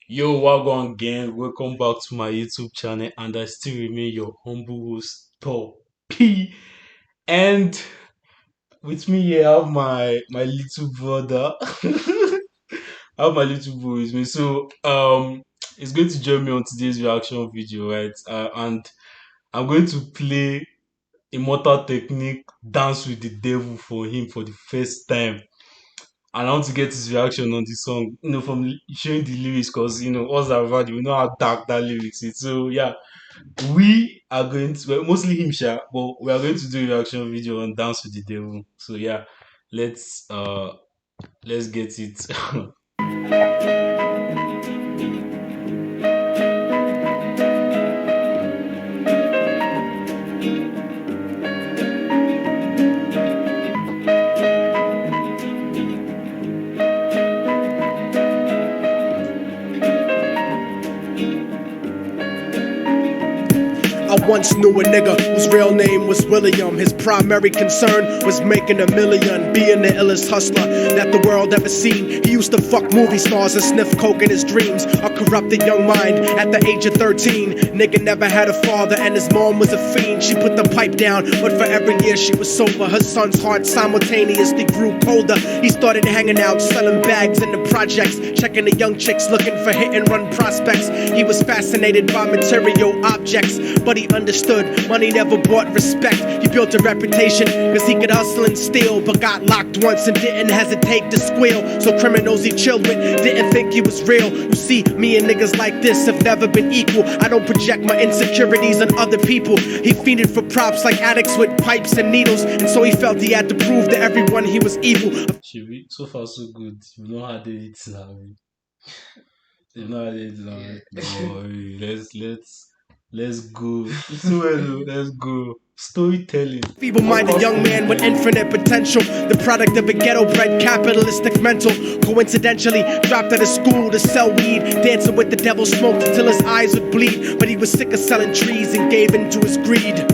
Yo, Wagwan gang, welcome back to my YouTube channel, and I still remain your humble host, Top P. And with me here, I have my little brother. I have my little boy with me. So, he's going to join me on today's reaction video, right? And I'm going to play Immortal Technique Dance with the Devil for him for the first time. And I want to get his reaction on the song, from showing the lyrics, because us that have we know how dark that lyrics is. So yeah, we are going to, well, mostly him, sha, but we are going to do a reaction video on Dance with the Devil. So yeah, let's uh let's get it. I once knew a nigga whose real name was William. His primary concern was making a million, being the illest hustler that the world ever seen. He used to fuck movie stars and sniff coke in his dreams. A corrupted young mind at the age of 13. Nigga never had a father and his mom was a fiend. She put the pipe down, but for every year she was sober, her son's heart simultaneously grew colder. He started hanging out, selling bags in the projects, checking the young chicks looking for hit and run prospects. He was fascinated by material objects, but he understood money never bought respect. He built a reputation cause he could hustle and steal, but got locked once and didn't hesitate to squeal. So criminals he chilled with didn't think he was real. You see, me and niggas like this have never been equal. I don't project my insecurities on other people. He fiended for props like addicts with pipes and needles, and so he felt he had to prove to everyone he was evil. Shibi, so far so good. You know how they it now. You know how they it now. Don't worry. Let's go. So let's go. Storytelling. Feeble-minded young man with infinite potential, the product of a ghetto-bred capitalistic mental. Coincidentally, dropped out of school to sell weed, dancing with the devil, smoked until his eyes would bleed. But he was sick of selling trees and gave in to his greed.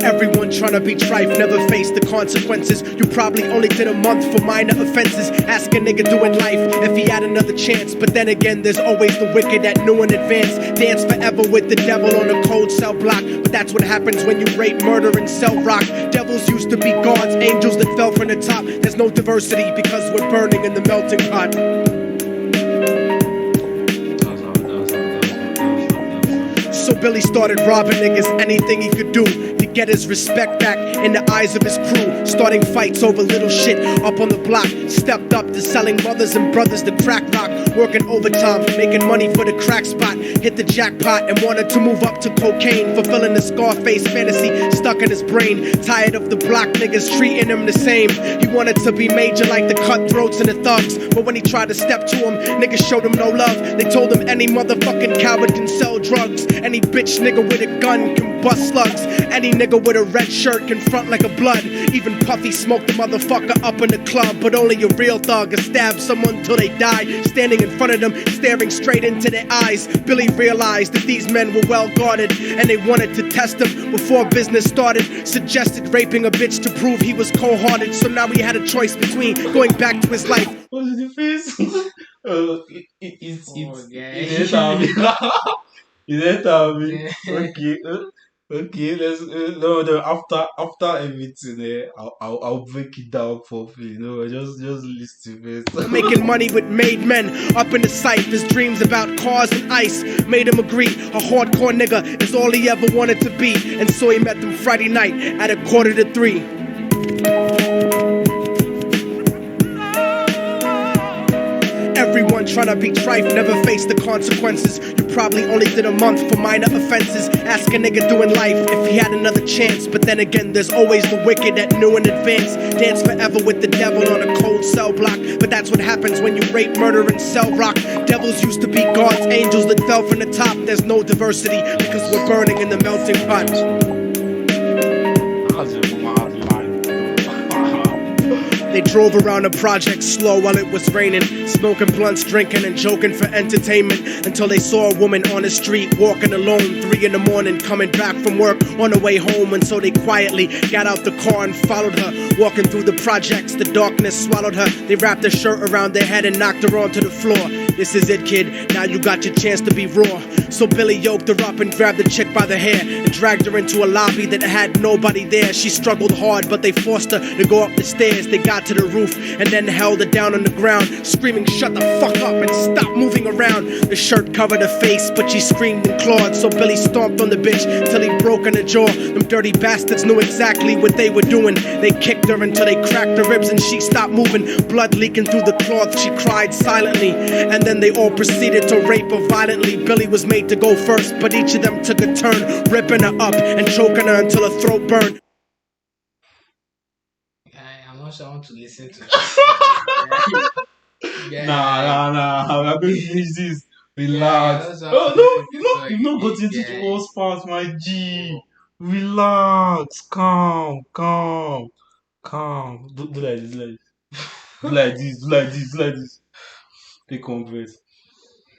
Everyone tryna be trife, never face the consequences. You probably only did a month for minor offenses. Ask a nigga doing life if he had another chance. But then again, there's always the wicked that knew in advance. Dance forever with the devil on a cold cell block. But that's what happens when you rape, murder, and sell rock. Devils used to be gods, angels that fell from the top. There's no diversity because we're burning in the melting pot. So Billy started robbing niggas, anything he could do to get his respect back in the eyes of his crew. Starting fights over little shit up on the block. Stepped up to selling mothers and brothers to crack rock. Working overtime, making money for the crack spot. Hit the jackpot and wanted to move up to cocaine. Fulfilling the Scarface fantasy stuck in his brain. Tired of the block niggas treating him the same. He wanted to be major like the cutthroats and the thugs. But when he tried to step to him, niggas showed him no love. They told him any motherfucking coward can sell drugs. Any bitch nigga with a gun can bust slugs. Any nigga with a red shirt can front like a blood. Even Puffy smoked the motherfucker up in the club. But only a real thug can stab someone till they die. Standing in front of them, staring straight into their eyes, Billy realized that these men were well guarded, and they wanted to test him before business started. Suggested raping a bitch to prove he was cold-hearted. So now he had a choice between going back to his life. What is the face? It's you didn't tell me. Okay, okay. Let's no. After everything, I'll break it down properly. Just listen first. Making money with made men up in the sight. His dreams about cars and ice made him agree. A hardcore nigga is all he ever wanted to be, and so he met them Friday night at 2:45. Everyone tryna be trife, never face the consequences. You probably only did a month for minor offenses. Ask a nigga doing life if he had another chance. But then again, there's always the wicked that knew in advance. Dance forever with the devil on a cold cell block. But that's what happens when you rape, murder, and sell rock. Devils used to be gods, angels that fell from the top. There's no diversity because we're burning in the melting pot. They They drove around the project slow while it was raining, smoking blunts, drinking and joking for entertainment, until they saw a woman on the street walking alone, 3 in the morning, coming back from work on the way home. And so they quietly got out the car and followed her. Walking through the projects, the darkness swallowed her. They wrapped her shirt around their head and knocked her onto the floor. This is it, kid, now you got your chance to be raw. So Billy yoked her up and grabbed the chick by the hair and dragged her into a lobby that had nobody there. She struggled hard, but they forced her to go up the stairs. They got to the roof and then held her down on the ground, screaming, "Shut the fuck up and stop moving around." The shirt covered her face, but she screamed and clawed. So Billy stomped on the bitch till he broke in her jaw. Them dirty bastards knew exactly what they were doing. They kicked her until they cracked her ribs and she stopped moving. Blood leaking through the cloth, she cried silently. And then they all proceeded to rape her violently. Billy was made to go first, but each of them took a turn, ripping her up and choking her until her throat burned. I'm not sure I want to listen to this. Nah, Guy, nah, nah. We're going to finish this. guy, I Relax. also have Oh to no, listen to this song you've not got again, into the guy. worst part, my G. Relax. Calm, calm, calm. Do like this, like do like this, do like this, do like this. Take one breath.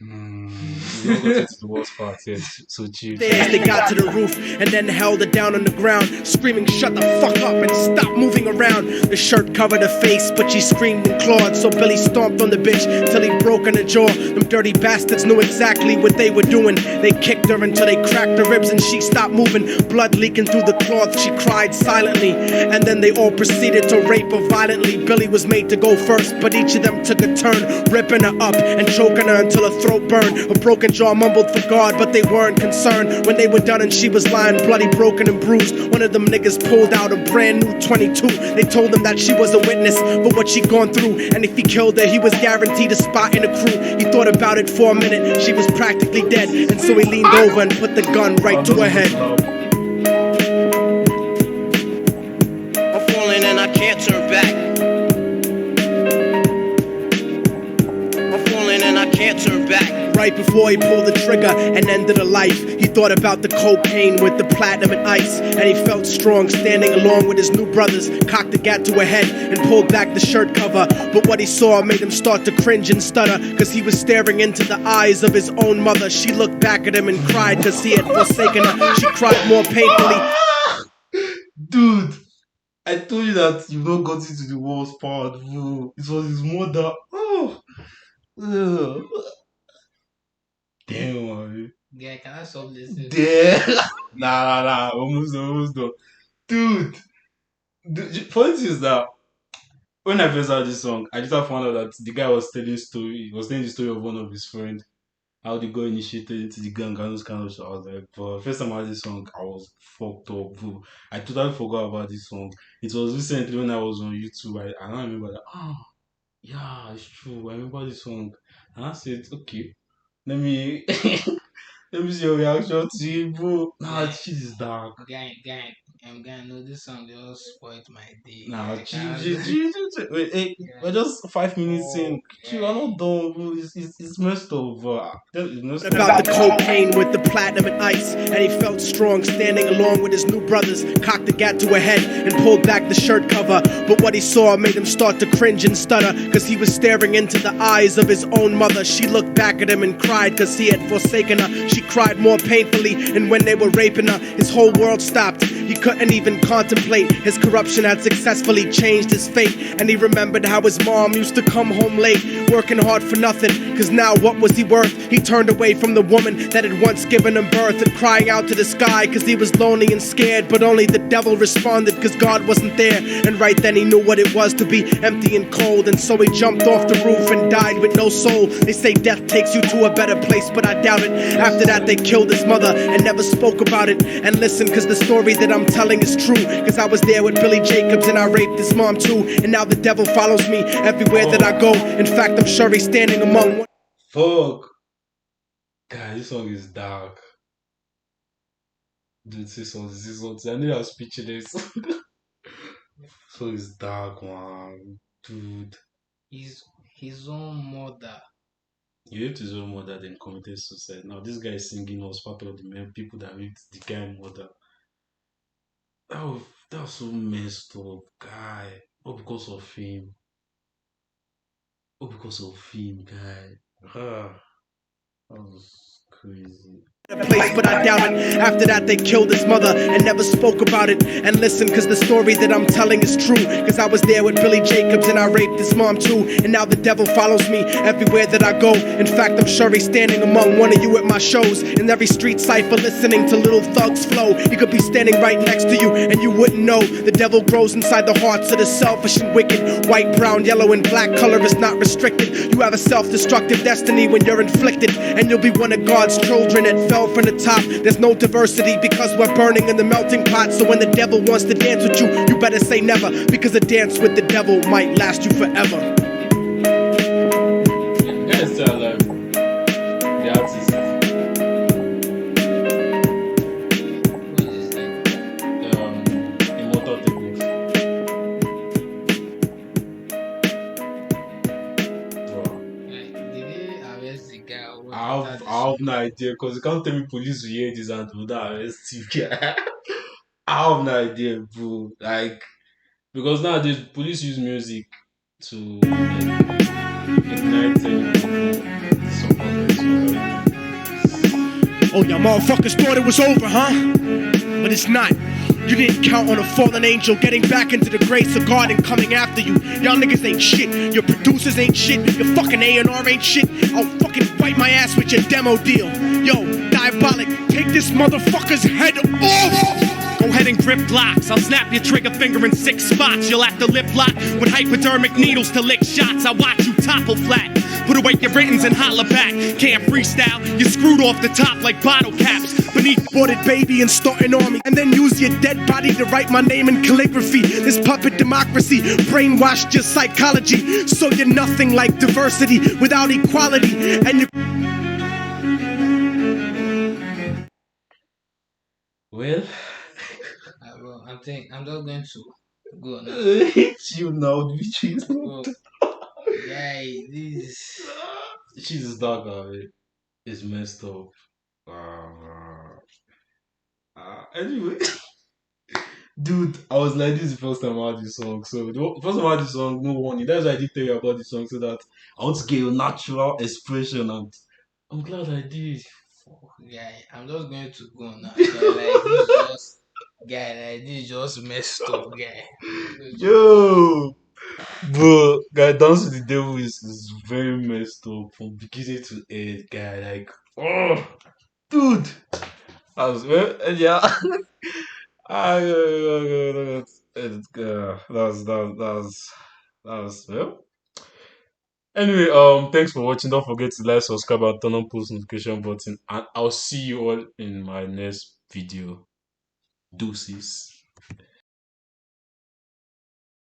You've not got into the worst part yet. So chill, chill, Stairs, they chill. got to the roof and then held her down on the ground, screaming, "Shut the fuck up and stop moving around." The shirt covered her face, but she screamed and clawed. So Billy stomped on the bitch till he broke in her jaw. Them dirty bastards knew exactly what they were doing. They kicked her until they cracked her ribs and she stopped moving. Blood leaking through the cloth, she cried silently. And then they all proceeded to rape her violently. Billy was made to go first, but each of them took a turn, ripping her up and choking her until her throat burned. Her broken jaw mumbled for God, but they weren't concerned. When they were done and she was lying bloody, broken and bruised, one of them niggas pulled out a brand new 22. They told him that she was a witness for what she'd gone through, and if he killed her, he was guaranteed a spot in the crew. He thought about it for a minute, she was practically dead, and so he leaned over and put the gun right to her head. I'm falling and I can't turn back. I'm falling and I can't turn back. Right before he pulled the trigger and ended her life, he thought about the cocaine with the platinum and ice, and he felt strong standing along with his new brothers. Cocked the gat to her head and pulled back the shirt cover, but what he saw made him start to cringe and stutter, cause he was staring into the eyes of his own mother. She looked back at him and cried cause he had forsaken her. She cried more painfully. Dude, I told you that you've not got into the worst part, bro. It was his mother. Oh, ugh. Damn, man. Guy, can I stop listening to this Damn. song? Nah, nah, nah. Almost done, almost done. Dude, funny thing is that when I first heard this song, I just found out that the guy was telling story. He was telling the story of one of his friends, how they got initiated into the gang and those kind of shit. I was like, but first time I heard this song, I was fucked up, bro. I totally forgot about this song. It was recently when I was on YouTube. I don't remember that. Oh, yeah, it's true. I remember this song. And I said, okay, let me let me see your reaction to it, bro. Nah, Guy, shit is dark. guy, no, this song just spoiled my day. Nah, Guy, chill, can chill, chill, chill, chill. Wait, hey, guy, we're just 5 minutes in. oh, Chill, I'm guy. not done, bro. It's messed up, bro. It's messed up. About the cocaine with the platinum and ice, and he felt strong standing along with his new brothers. Cocked the gat to her head and pulled back the shirt cover, but what he saw made him start to cringe and stutter, cause he was staring into the eyes of his own mother. She looked back at him and cried cause he had forsaken her. She cried more painfully, and when they were raping her, his whole world stopped. He couldn't even contemplate. His corruption had successfully changed his fate, and he remembered how his mom used to come home late, working hard for nothing, cause now what was he worth? He turned away from the woman that had once given him birth, and crying out to the sky cause he was lonely and scared, but only the devil responded cause God wasn't there. And right then he knew what it was to be empty and cold, and so he jumped off the roof and died with no soul. They say death takes you to a better place, but I doubt it. After that they killed his mother and never spoke about it. And listen, cause the story that I'm telling is true, cause I was there with Billy Jacobs and I raped his mom too, and now the devil follows me everywhere that I go. In fact, I'm sure he's standing among Fuck. God, this song is dark. Dude, this song. I knew I was speechless. So it's dark, man. Dude. His own mother. You have his own mother then committed suicide. Now this guy singing was part of the men people that raped the guy mother. That was so messed up, guy. All because of fame. All because of fame, guy. Ah, that was crazy. Place, but I doubt it. After that, they killed his mother and never spoke about it. And listen, cause the story that I'm telling is true. Cause I was there with Billy Jacobs and I raped his mom too. And now the devil follows me everywhere that I go. In fact, I'm sure he's standing among one of you at my shows. In every street cipher, listening to little thugs flow. He could be standing right next to you and you wouldn't know. The devil grows inside the hearts of the selfish and wicked. White, brown, yellow, and black color is not restricted. You have a self-destructive destiny when you're inflicted. And you'll be one of God's children that fell from the top. There's no diversity because we're burning in the melting pot. So when the devil wants to dance with you, you better say never, because a dance with the devil might last you forever. You guys tell the artist, What is that? Immortal techniques. Wow. Like, did they arrest the guy or what I after have, the I have song? no idea because you can't tell me police will hear this and will not arrest you. I have no idea, bro. Like, because nowadays police use music to like ignite anyone who disappointments you. I don't know. Oh, y'all motherfuckers thought it was over, huh? But it's not. You didn't count on a fallen angel getting back into the grace of God and coming after you. Y'all niggas ain't shit. Your producers ain't shit. Your fucking A&R ain't shit. I'll fucking wipe my ass with your demo deal. Yo, Diabolic, take this motherfucker's head off! Go ahead and grip blocks. I'll snap your trigger finger in 6 spots. You'll have to lip lock with hypodermic needles to lick shots. I watch you topple flat. Put away your writtens and holla back. Can't freestyle, you're screwed off the top like bottle caps. Beneath Aborted baby and start an army. And then use your dead body to write my name in calligraphy. This puppet democracy brainwashed your psychology. So you're nothing like diversity without equality. And you Well, Bro, I'm just going to go now. it's you now, which is Bro, guy, this. she's dark, it's messed up. Uh, anyway, dude, I was like this the first time I heard this song. So the first time I heard this song, no warning. That's why I did tell you about this song so that I want to get a natural expression, and I'm glad I did. Guy, I'm just going to go now. Guy, like this is just guy, like this is just messed up, guy. I'm going to go. Yo, bro, guy, Dance with the Devil is very messed up from beginning to end, guy. Like, oh, dude, I was well, yeah. That was well. Anyway, thanks for watching. Don't forget to like, subscribe, and turn on post notification button. And I'll see you all in my next video. Deuces.